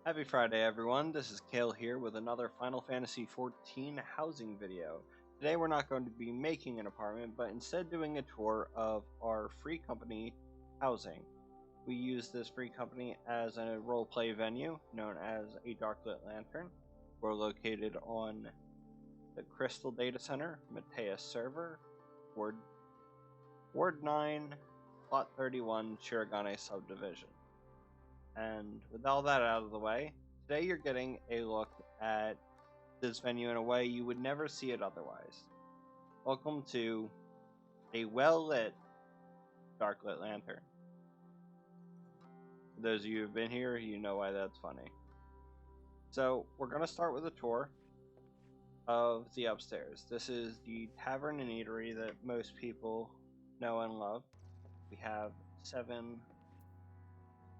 Happy Friday, everyone. This is Kale here with another Final Fantasy XIV housing video. Today we're not going to be making an apartment, but instead doing a tour of our free company housing. We use this free company as a roleplay venue known as a Darklit Lantern. We're located on the Crystal Data Center, Mateus server, Ward 9, Lot 31, Shirogane subdivision. And with all that out of the way, today you're getting a look at this venue in a way you would never see it otherwise. Welcome to a well-lit Darklit Lantern. For those of you who've been here, you know why that's funny. So, we're going to start with a tour of the upstairs. This is the tavern and eatery that most people know and love. We have 7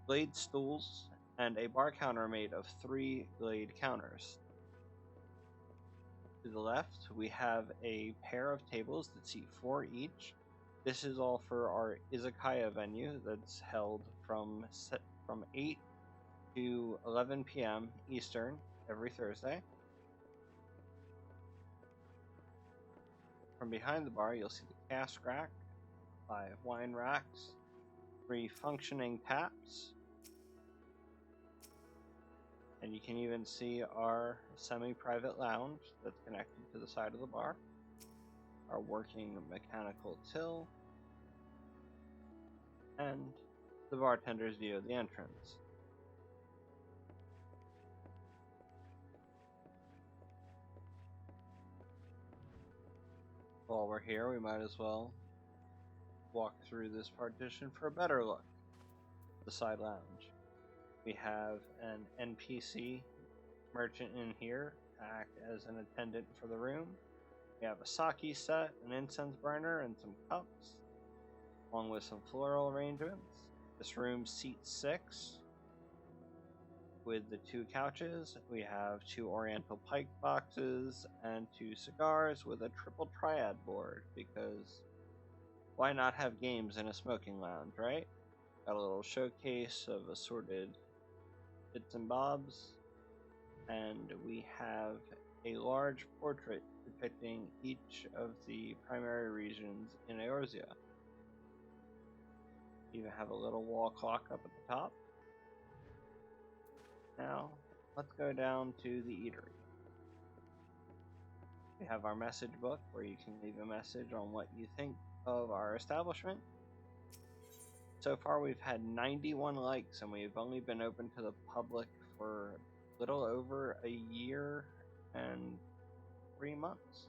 glade stools and a bar counter made of 3 glade counters. To the left, we have a pair of tables that seat 4 each. This is all for our izakaya venue that's held from 8 to 11 p.m. Eastern every Thursday. From behind the bar, you'll see the cask rack, 5 wine racks, 3 functioning taps, and you can even see our semi-private lounge that's connected to the side of the bar, our working mechanical till, and the bartender's view of the entrance. While we're here, we might as well walk through this partition for a better look at the side lounge. We have an NPC merchant in here act as an attendant for the room. We have a sake set, an incense burner, and some cups, along with some floral arrangements. This room seats 6 with the 2 couches. We have 2 oriental pike boxes and 2 cigars with a triple triad board, because why not have games in a smoking lounge, right? Got a little showcase of assorted bits and bobs, and we have a large portrait depicting each of the primary regions in Eorzea. You even have a little wall clock up at the top. Now, let's go down to the eatery. We have our message book where you can leave a message on what you think of our establishment. So far we've had 91 likes, and we've only been open to the public for a little over a year and 3 months.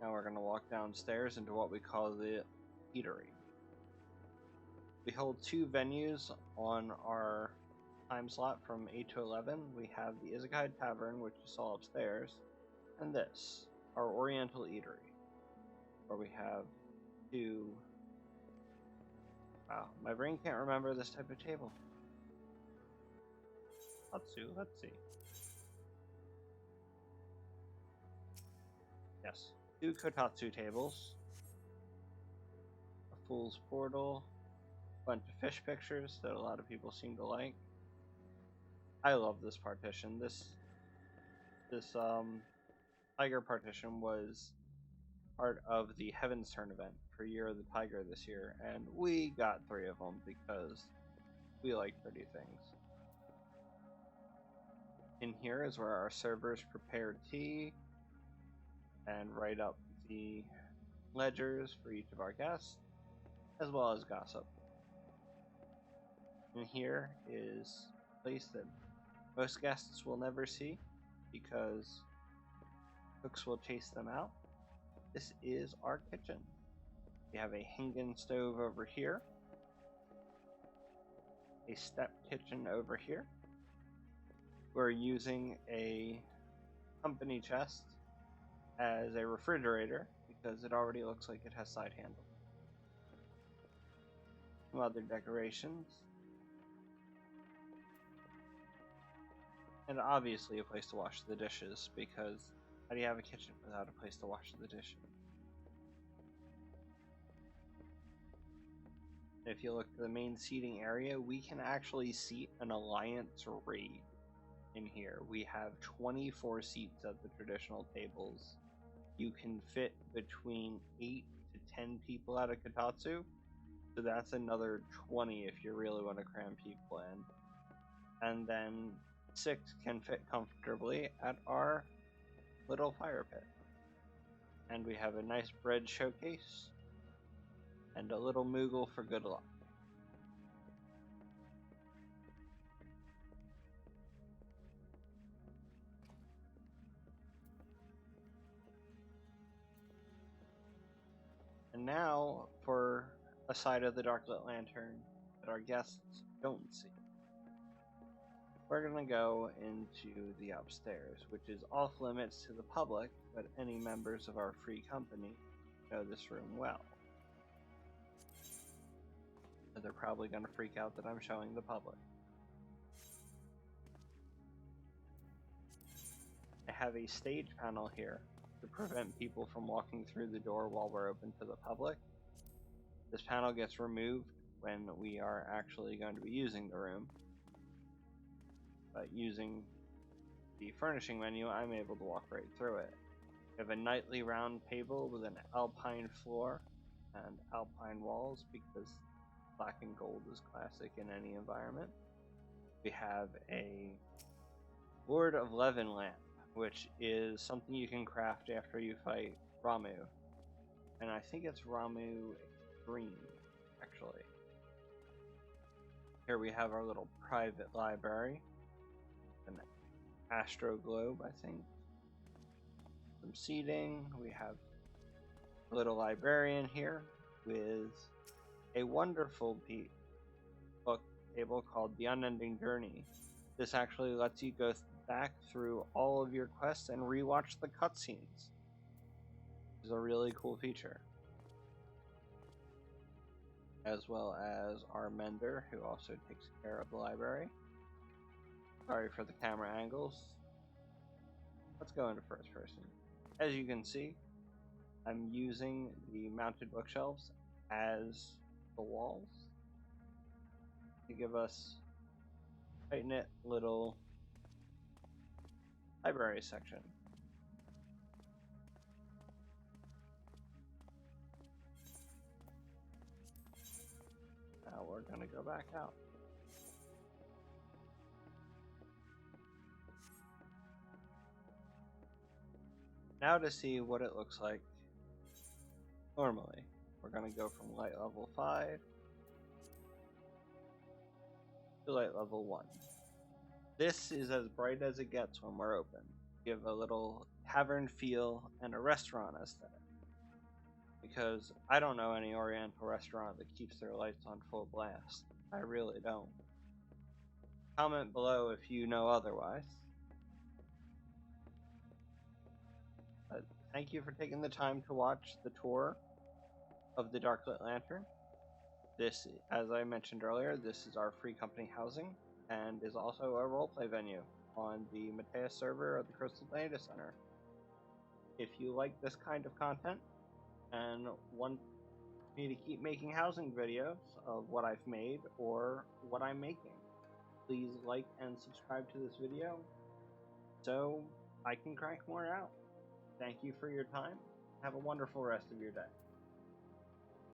Now we're going to walk downstairs into what we call the eatery. We hold 2 venues on our time slot from 8 to 11. We have the Izakaya Tavern, which you saw upstairs, and this, our Oriental Eatery, where we have 2... Wow, my brain can't remember this type of table. Let's see. Yes, 2 kotatsu tables, a fool's portal, a bunch of fish pictures that a lot of people seem to like. I love this partition. This tiger partition was part of the Heaven's Turn event for Year of the Tiger this year, and we got 3 of them because we like pretty things. In here is where our servers prepare tea and write up the ledgers for each of our guests, as well as gossip. And here is a place that most guests will never see because cooks will chase them out. This is our kitchen. We have a Hingen stove over here, a step kitchen over here. We're using a company chest as a refrigerator because it already looks like it has side handle. Some other decorations. And obviously a place to wash the dishes, because how do you have a kitchen without a place to wash the dishes? If you look at the main seating area, we can actually seat an Alliance raid in here. We have 24 seats at the traditional tables. You can fit between 8 to 10 people at a Kotatsu, so that's another 20 if you really want to cram people in. And then 6 can fit comfortably at our little fire pit. And we have a nice bread showcase and a little Moogle for good luck. And now for a side of the Darklit Lantern that our guests don't see. We're going to go into the upstairs, which is off limits to the public, but any members of our free company know this room well. So they're probably going to freak out that I'm showing the public. I have a stage panel here to prevent people from walking through the door while we're open to the public. This panel gets removed when we are actually going to be using the room. But using the furnishing menu, I'm able to walk right through it. We have a nightly round table with an alpine floor and alpine walls because black and gold is classic in any environment. We have a Lord of Levin lamp, which is something you can craft after you fight Ramu. And I think it's Ramu Green, actually. Here we have our little private library. An astro globe, I think. Some seating. We have a little librarian here with a wonderful book table called The Unending Journey. This actually lets you go back through all of your quests and rewatch the cutscenes. Which is a really cool feature. As well as our mender, who also takes care of the library. Sorry for the camera angles. Let's go into first person. As you can see, I'm using the mounted bookshelves as the walls to give us a tight-knit little library section. Now we're going to go back out. Now to see what it looks like normally. We're going to go from light level 5 to light level 1. This is as bright as it gets when we're open. Give a little tavern feel and a restaurant aesthetic. Because I don't know any oriental restaurant that keeps their lights on full blast. I really don't. Comment below if you know otherwise. But thank you for taking the time to watch the tour of the Darklit Lantern. This, as I mentioned earlier, this is our free company housing and is also a roleplay venue on the Mateus server of the Crystal Data Center. If you like this kind of content and want me to keep making housing videos of what I've made or what I'm making, please like and subscribe to this video so I can crank more out. Thank you for your time. Have a wonderful rest of your day.